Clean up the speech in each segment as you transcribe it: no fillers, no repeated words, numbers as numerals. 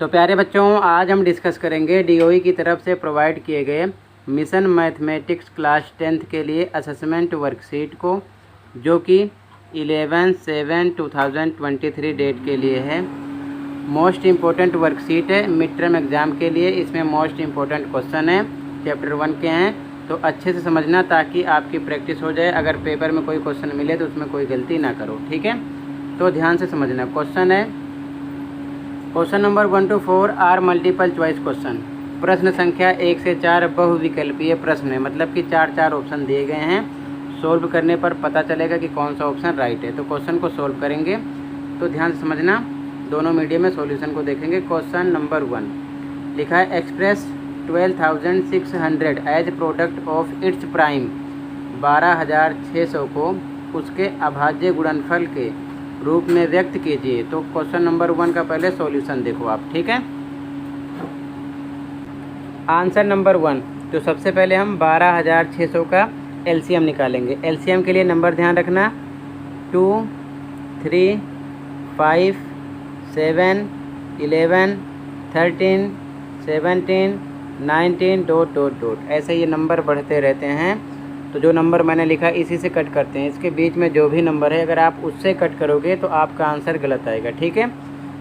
तो प्यारे बच्चों, आज हम डिस्कस करेंगे डीओई की तरफ से प्रोवाइड किए गए मिशन मैथमेटिक्स क्लास 10th के लिए असेसमेंट वर्कशीट को, जो कि 11/7/2023 डेट के लिए है। मोस्ट इम्पोर्टेंट वर्कशीट है मिड टर्म एग्ज़ाम के लिए। इसमें मोस्ट इम्पोर्टेंट क्वेश्चन है चैप्टर 1 के हैं, तो अच्छे से समझना ताकि आपकी प्रैक्टिस हो जाए। अगर पेपर में कोई क्वेश्चन मिले तो उसमें कोई गलती ना करो, ठीक है। तो ध्यान से समझना। क्वेश्चन है, question number 1 to 4 are multiple choice question. प्रश्न संख्या 1 से 4 बहुविकल्पीय प्रश्न है, मतलब कि 4 ऑप्शन दिए गए हैं। सोल्व करने पर पता चलेगा कि कौन सा ऑप्शन राइट है। तो क्वेश्चन को सोल्व करेंगे, तो ध्यान से समझना। दोनों मीडियम में सॉल्यूशन को देखेंगे। क्वेश्चन नंबर 1 लिखा है, express 12,600 as product of its prime. 12,600 को उसके अभाज्य गुणनफल के रूप में व्यक्त कीजिए। तो क्वेश्चन नंबर 1 का पहले सॉल्यूशन देखो आप, ठीक है। आंसर नंबर 1, तो सबसे पहले हम 12,600 का एलसीएम निकालेंगे। एलसीएम के लिए नंबर ध्यान रखना, 2, 3, 5, 7, 11, 13, 17, 19 ... ऐसे ये नंबर बढ़ते रहते हैं। तो जो नंबर मैंने लिखा इसी से कट करते हैं। इसके बीच में जो भी नंबर है अगर आप उससे कट करोगे तो आपका आंसर गलत आएगा, ठीक है।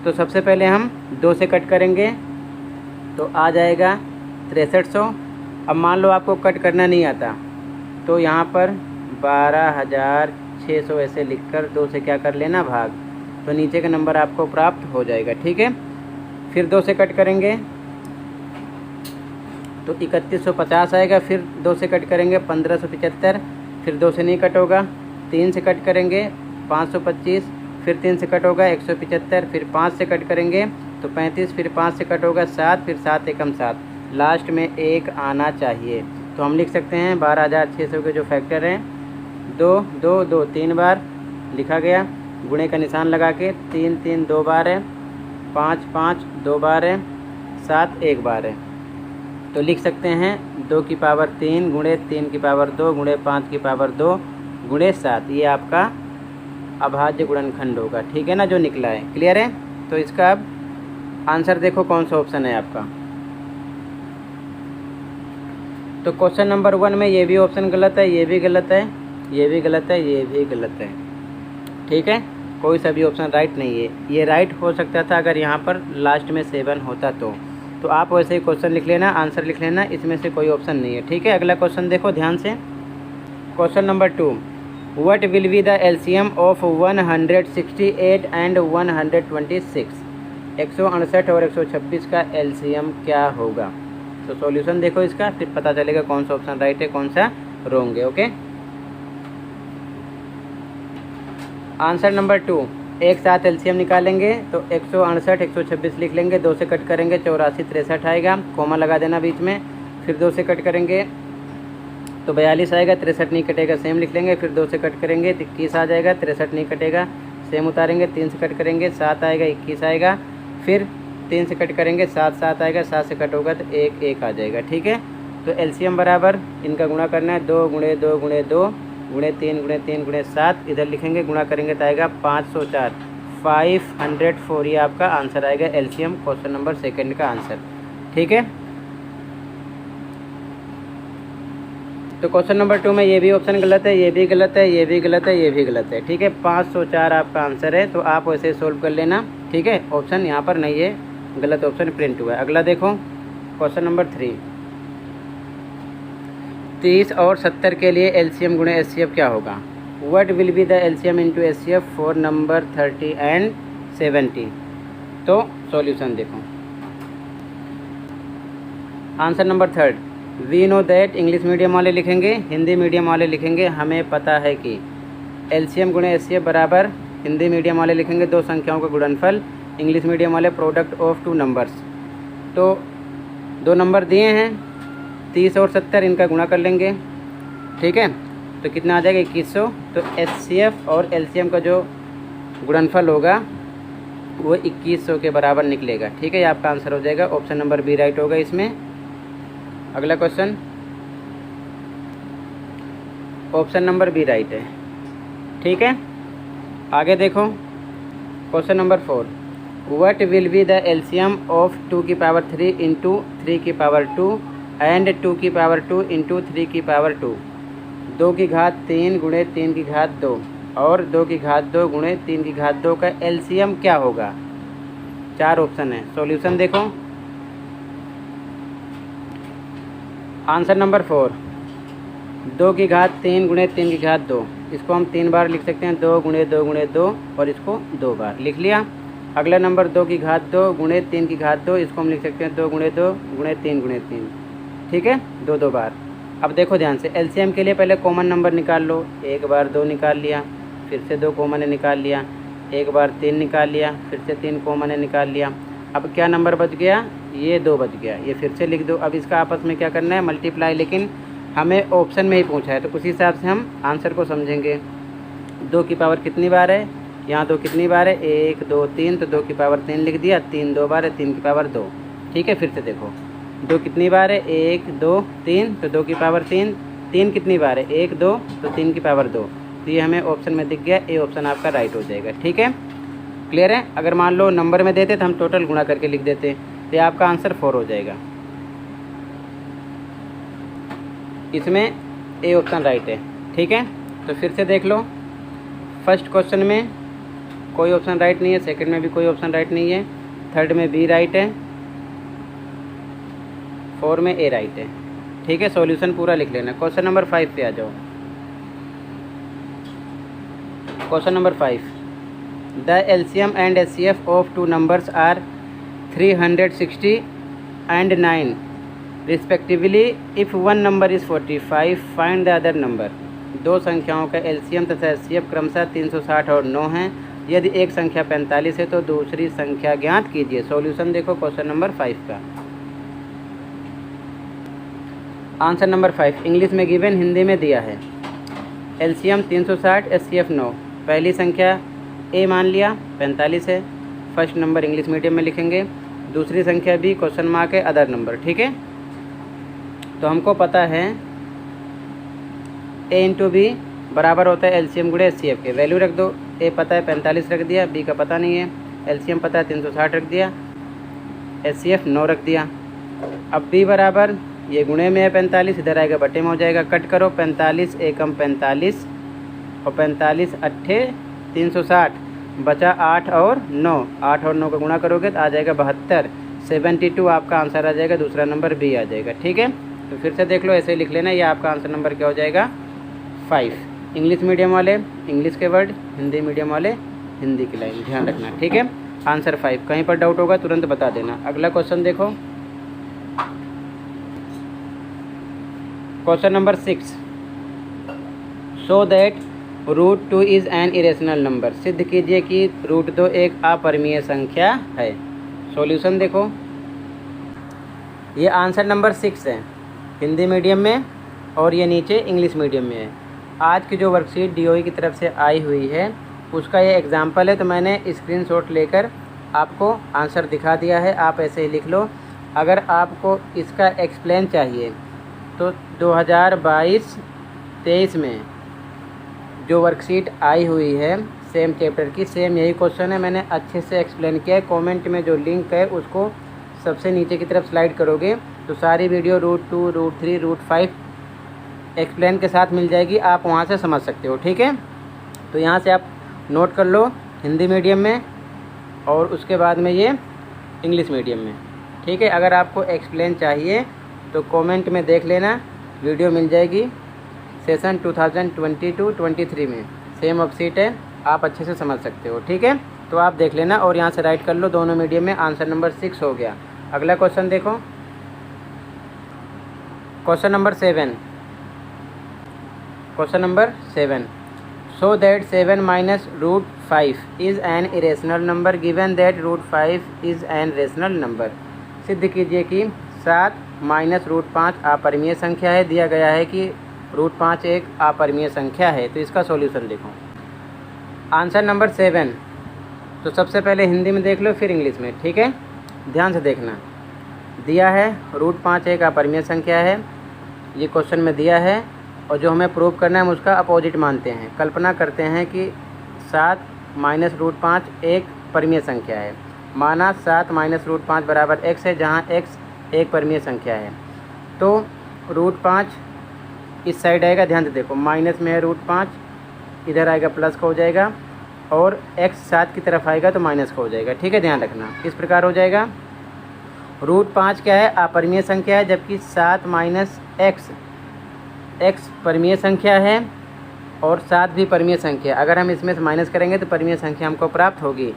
तो सबसे पहले हम 2 से कट करेंगे तो आ जाएगा 6300। अब मान लो आपको कट करना नहीं आता, तो यहाँ पर 12,600 ऐसे लिखकर 2 से क्या कर लेना, भाग। तो नीचे का नंबर आपको प्राप्त हो जाएगा, ठीक है। फिर 2 से कट करेंगे तो 3150 आएगा। फिर 2 से कट करेंगे 1575। फिर 2 से नहीं कट होगा। 3 से कट करेंगे 525। फिर 3 से कट होगा 175। फिर 5 से कट करेंगे तो 35। फिर 5 से कट होगा 7। फिर 7 एकम 7, लास्ट में 1 आना चाहिए। तो हम लिख सकते हैं 12,600 के जो फैक्टर हैं 2, 2, 2 3 बार लिखा गया। गुणे का निशान लगा के 3, 3 2 बार है, 5, 5 2 बार है, 7 1 बार है। तो लिख सकते हैं 2 की पावर 3 गुणे 3 की पावर 2 गुणे 5 की पावर 2 गुणे 7। ये आपका अभाज्य गुणनखंड होगा, ठीक है ना, जो निकला है। क्लियर है। तो इसका अब आंसर देखो कौन सा ऑप्शन है आपका। तो क्वेश्चन नंबर 1 में ये भी ऑप्शन गलत है, ये भी गलत है, ये भी गलत है, ये भी गलत है, ठीक है। कोई सा भी ऑप्शन राइट नहीं है। ये राइट हो सकता था अगर यहाँ पर लास्ट में 7 होता तो आप वैसे ही क्वेश्चन लिख लेना, आंसर लिख लेना। इसमें से कोई ऑप्शन नहीं है, ठीक है। अगला क्वेश्चन देखो ध्यान से। Question number 2, what will be the LCM of 168 and 126। 168 और 126 का एलसीएम क्या होगा। तो सॉल्यूशन देखो इसका, फिर पता चलेगा कौन सा ऑप्शन राइट है कौन सा रॉन्ग है, ओके। आंसर नंबर 2, एक साथ एलसीएम निकालेंगे तो 168 126 लिख लेंगे। 2 से कट करेंगे 84 63 आएगा, कोमा लगा देना बीच में। फिर 2 से कट करेंगे तो 42 आएगा, 63 नहीं कटेगा, सेम लिख लेंगे। फिर 2 से कट करेंगे 21 आ जाएगा, 63 नहीं कटेगा, सेम उतारेंगे। 3 से कट करेंगे 7 आएगा, 21 आएगा। फिर 3 से कट करेंगे 7 7 आएगा, 7 से कट होगा तो 1 1 आ जाएगा, ठीक है। तो एलसीएम बराबर इनका गुणा करना है, 2 गुणे 2 गुणे 2 गुणे 3 गुणे 3 गुणे 7। इधर लिखेंगे, गुणा करेंगे तो आएगा 504, 504। ये आपका आंसर आएगा एलसीएम क्वेश्चन नंबर 2 का आंसर, ठीक है। तो क्वेश्चन नंबर 2 में ये भी ऑप्शन गलत है, ये भी गलत है, ये भी गलत है, ये भी गलत है, ठीक है। 504 आपका आंसर है। तो आप वैसे सोल्व कर लेना, ठीक है। ऑप्शन यहाँ पर नहीं है, गलत ऑप्शन प्रिंट हुआ है। अगला देखो क्वेश्चन नंबर 3, 30 और 70 के लिए एलसीएम गुणे एचसीएफ क्या होगा। What will be the LCM into HCF for number 30 and 70। तो सॉल्यूशन देखो। Answer number 3, we know that. English medium वाले लिखेंगे, हिंदी मीडियम वाले लिखेंगे। हमें पता है कि एलसीएम गुणे एचसीएफ बराबर, हिंदी मीडियम वाले लिखेंगे 2 संख्याओं का गुणनफल, इंग्लिश मीडियम वाले प्रोडक्ट ऑफ 2 नंबर्स। तो 2 नंबर दिए हैं 30 और 70, इनका गुणा कर लेंगे, ठीक है। तो कितना आ जाएगा 2100। तो एचसीएफ और एलसीएम का जो गुणनफल होगा वो 2100 के बराबर निकलेगा, ठीक है। ये आपका आंसर हो जाएगा। ऑप्शन नंबर बी राइट होगा इसमें। अगला question, option number B right है, ठीक है। आगे देखो question number 4, what will be the LCM of 2 की पावर 3 इंटू 3 की पावर 2 एंड 2 की पावर 2 इंटू 3 की पावर 2। 2 की घात 3 गुणे 3 की घात 2 और 2 की घात 2 गुणे 3 की घात 2 का एलसीएम क्या होगा? 4 ऑप्शन है। सॉल्यूशन देखो। आंसर नंबर 4, 2 की घात 3 गुणे 3 की घात 2, इसको हम 3 बार लिख सकते हैं, 2 गुणे 2 गुणे 2, और इसको 2 बार लिख लिया। अगला नंबर 2 की घात 2 गुणे 3 की घात 2, इसको हम लिख सकते हैं 2 गुणे 2 गुणे 3 गुणे 3, ठीक है, 2 बार। अब देखो ध्यान से, एलसीएम के लिए पहले कॉमन नंबर निकाल लो। एक बार 2 निकाल लिया, फिर से 2 कॉमन है निकाल लिया, एक बार 3 निकाल लिया, फिर से 3 कॉमन है निकाल लिया। अब क्या नंबर बच गया? ये 2 बच गया, ये फिर से लिख दो। अब इसका आपस में क्या करना है? मल्टीप्लाई, लेकिन हमें ऑप्शन में ही पूछा है तो उसी हिसाब से हम आंसर को समझेंगे। 2 की पावर कितनी बार है? यहाँ 2 कितनी बार है? 1 2 3, तो 2 की पावर 3 लिख दिया। 3 2 बार है, 3 की पावर 2, ठीक है। फिर से देखो, 2 कितनी बार है? 1 2 3, तो 2 की पावर 3। 3 कितनी बार है? 1 2, तो 3 की पावर 2। तो ये हमें ऑप्शन में दिख गया, ए ऑप्शन आपका राइट हो जाएगा, ठीक है। क्लियर है? अगर मान लो नंबर में देते तो हम टोटल गुणा करके लिख देते, तो ये आपका आंसर 4 हो जाएगा। इसमें ए ऑप्शन राइट है, ठीक है। तो फिर से देख लो, फर्स्ट क्वेश्चन में कोई ऑप्शन राइट नहीं है, सेकंड में भी कोई ऑप्शन राइट नहीं है, थर्ड में बी राइट है, 4 में ए राइट है, ठीक है। सॉल्यूशन पूरा लिख लेना। क्वेश्चन नंबर 5 पे आ जाओ। Question number 5, the LCM and HCF of 2 numbers are 360 and 9 respectively. If one number is 45, find the other number. 2 संख्याओं का एलसीएम तथा एचसीएफ क्रमशः 360 और 9 हैं। यदि एक संख्या 45 है तो दूसरी संख्या ज्ञात कीजिए। सॉल्यूशन देखो क्वेश्चन नंबर 5 का। आंसर नंबर 5 इंग्लिश में गिवन, हिंदी में दिया है। LCM 360, HCF 9। पहली संख्या ए मान लिया 45 है, फर्स्ट नंबर इंग्लिश मीडियम में लिखेंगे। दूसरी संख्या बी क्वेश्चन मार्क है, अदर नंबर, ठीक है। तो हमको पता है ए इंटू बी बराबर होता है एलसीएम गुणे एचसीएफ के। वैल्यू रख दो, ए पता है 45 रख दिया, बी का पता नहीं है, एलसीएम पता है 360 रख दिया, एचसीएफ 9 रख दिया। अब बी बराबर, ये गुणे में है 45, इधर आएगा बटे में हो जाएगा, कट करो, 45 एकम 45 और 45 अट्ठे 360, बचा 8 और 9, 8 और 9 का गुणा करोगे तो आ जाएगा 72, 72 आपका आंसर आ जाएगा, दूसरा नंबर बी आ जाएगा, ठीक है। तो फिर से देख लो, ऐसे ही लिख लेना, ये आपका आंसर नंबर क्या हो जाएगा? 5। इंग्लिश मीडियम वाले इंग्लिश के वर्ड, हिंदी मीडियम वाले हिंदी की लाइन, ध्यान रखना, ठीक है। आंसर 5। कहीं पर डाउट होगा तुरंत बता देना। अगला क्वेश्चन देखो, question number 6, show that √2 is an irrational number. सिद्ध कीजिए कि √2 एक अपरिमेय संख्या है। सॉल्यूशन देखो, ये आंसर नंबर 6 है हिंदी मीडियम में, और ये नीचे इंग्लिश मीडियम में है। आज की जो वर्कशीट डीओई की तरफ से आई हुई है उसका ये एग्जाम्पल है, तो मैंने स्क्रीनशॉट लेकर आपको आंसर दिखा दिया है, आप ऐसे ही लिख लो। अगर आपको इसका एक्सप्लेन चाहिए तो 2022-23 में जो वर्कशीट आई हुई है सेम चैप्टर की, सेम यही क्वेश्चन है, मैंने अच्छे से एक्सप्लेन किया है। कमेंट में जो लिंक है उसको सबसे नीचे की तरफ स्लाइड करोगे तो सारी वीडियो √2, √3, √5 एक्सप्लेन के साथ मिल जाएगी, आप वहाँ से समझ सकते हो, ठीक है। तो यहाँ से आप नोट कर लो हिंदी मीडियम में और उसके बाद में ये इंग्लिश मीडियम में, ठीक है। अगर आपको एक्सप्लेन चाहिए तो कमेंट में देख लेना, वीडियो मिल जाएगी। सेशन 2022-23 में सेम वर्कशीट है, आप अच्छे से समझ सकते हो, ठीक है। तो आप देख लेना और यहाँ से राइट कर लो दोनों मीडियम में। आंसर नंबर 6 हो गया। अगला क्वेश्चन देखो, question number 7। Question number 7, show that 7 minus √5 is an irrational number given that √5 is N rational number. सिद्ध कीजिए कि 7 माइनस √5 अपरिमेय संख्या है। दिया गया है कि √5 एक अपरिमेय संख्या है। तो इसका सॉल्यूशन देखो। आंसर नंबर 7, तो सबसे पहले हिंदी में देख लो फिर इंग्लिश में, ठीक है। ध्यान से देखना, दिया है √5 एक अपरिमेय संख्या है, ये क्वेश्चन में दिया है, और जो हमें प्रूव करना है हम उसका अपोजिट मानते हैं। कल्पना करते हैं कि 7 माइनस √5 एक परिमेय संख्या है। माना 7 माइनस रूट 5 बराबर x है, जहाँ x एक परिमेय संख्या है। तो रूट 5 इस साइड आएगा, ध्यान से देखो, माइनस में है रूट 5, इधर आएगा प्लस का हो जाएगा, और x 7 की तरफ आएगा तो माइनस का हो जाएगा। ठीक है, ध्यान रखना। इस प्रकार हो जाएगा। रूट 5 क्या है? अपरिमेय संख्या है, जबकि 7 माइनस x परिमेय संख्या है और 7 भी परिमेय संख्या। अगर हम इसमें से माइनस करेंगे तो परिमेय संख्या हमको प्राप्त होगी।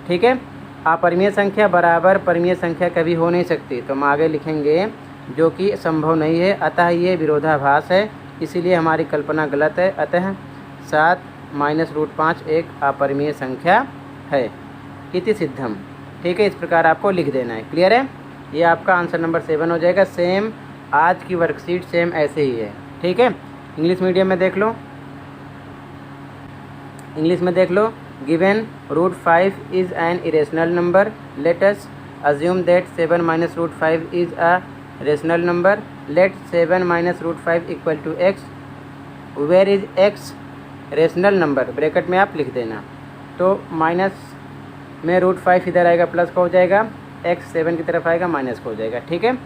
ठीक है, अपरिमेय संख्या बराबर परिमेय संख्या कभी हो नहीं सकती, तो हम आगे लिखेंगे जो कि संभव नहीं है, अतः ये विरोधाभास है, इसीलिए हमारी कल्पना गलत है। अतः 7 माइनस रूट 5 एक अपरिमेय संख्या है, इति सिद्धम। ठीक है, इस प्रकार आपको लिख देना है। क्लियर है? ये आपका आंसर नंबर 7 हो जाएगा। सेम आज की वर्कशीट सेम ऐसे ही है। ठीक है, इंग्लिश मीडियम में देख लो, इंग्लिश में देख लो। Given root 5 is an irrational number, let us assume that 7 minus root 5 is a rational number, let 7 minus root 5 equal to x, where is x rational number, bracket में आप लिख देना। तो माइनस में रूट 5 इधर आएगा, प्लस का हो जाएगा, एक्स 7 की तरफ आएगा, माइनस का हो जाएगा। ठीक है,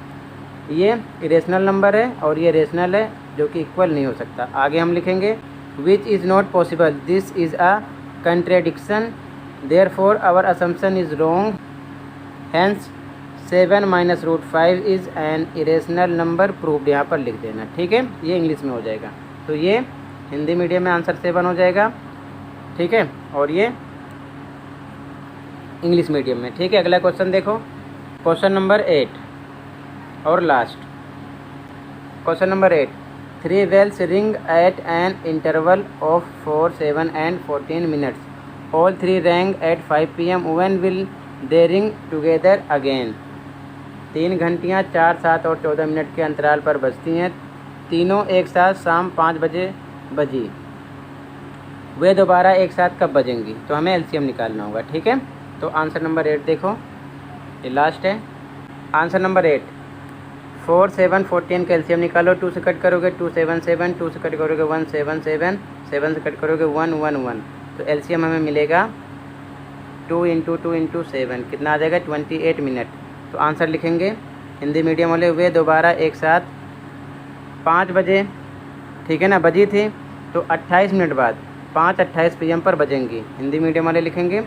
ये इरेशनल नंबर है और ये रेशनल है, जो कि इक्वल नहीं हो सकता। आगे हम लिखेंगे which is not possible, this is a contradiction, therefore our assumption is wrong, hence 7 minus root 5 is an irrational number proved, यहाँ पर लिख देना। ठीक है, ये इंग्लिश में हो जाएगा। तो ये हिंदी मीडियम में आंसर 7 हो जाएगा। ठीक है, और ये इंग्लिश मीडियम में। ठीक है, अगला क्वेश्चन देखो, क्वेश्चन नंबर 8 और last question number 8। 3 bells ring at an interval of 4, 7 and 14 minutes. All 3 rang at 5 p.m. When will they ring together again? 3 घंटियाँ 4, 7 और 14 मिनट के अंतराल पर बजती हैं। तीनों एक साथ शाम 5 बजे बजी। वे दोबारा एक साथ कब बजेंगी? तो हमें एलसीएम निकालना होगा। ठीक है, तो आंसर नंबर 8 देखो, ये लास्ट है। आंसर नंबर 8, 4, 7, 14 का एलसीएम निकालो। 2 से कट करोगे 2, 7, 7, 2 से कट करोगे 1, 7, 7, 7 से कट करोगे 1, 1, 1। तो एलसीएम हमें मिलेगा 2 × 2 × 7, कितना आ जाएगा? 28 मिनट। तो आंसर लिखेंगे हिंदी मीडियम वाले, वे दोबारा एक साथ 5 बजे, ठीक है ना, बजी थी, तो 28 मिनट बाद 5:28 PM पर बजेंगी। हिंदी मीडियम वाले लिखेंगे।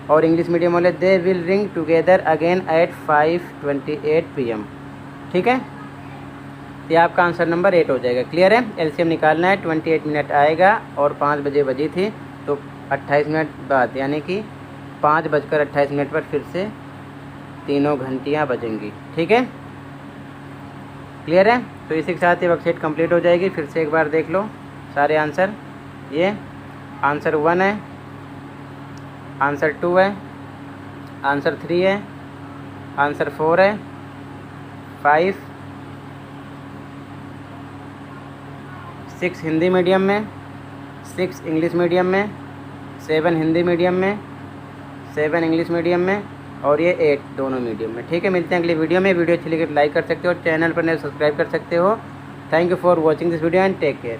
और इंग्लिश मीडियम वाले they will ring together again at 5:28 PM। ठीक है, ये आपका आंसर नंबर 8 हो जाएगा। क्लियर है? एलसीएम निकालना है। 28 मिनट आएगा और 5 बजे बजी थी, तो 28 मिनट बाद, यानी कि 5:28 पर फिर से तीनों घंटियाँ बजेंगी। ठीक है, क्लियर है? तो इसी के साथ ये वर्कशीट कंप्लीट हो जाएगी। फिर से एक बार देख लो सारे आंसर। ये आंसर 1 है, आंसर 2 है, आंसर 3 है, आंसर 4 है, 5, 6 हिंदी मीडियम में, 6 इंग्लिश मीडियम में, 7 हिंदी मीडियम में, 7 इंग्लिश मीडियम में, और ये 8 दोनों मीडियम में। ठीक है, मिलते हैं अगली वीडियो में। वीडियो अच्छी लगी तो लाइक कर सकते हो, चैनल पर नए सब्सक्राइब कर सकते हो। Thank you for watching this video and take care.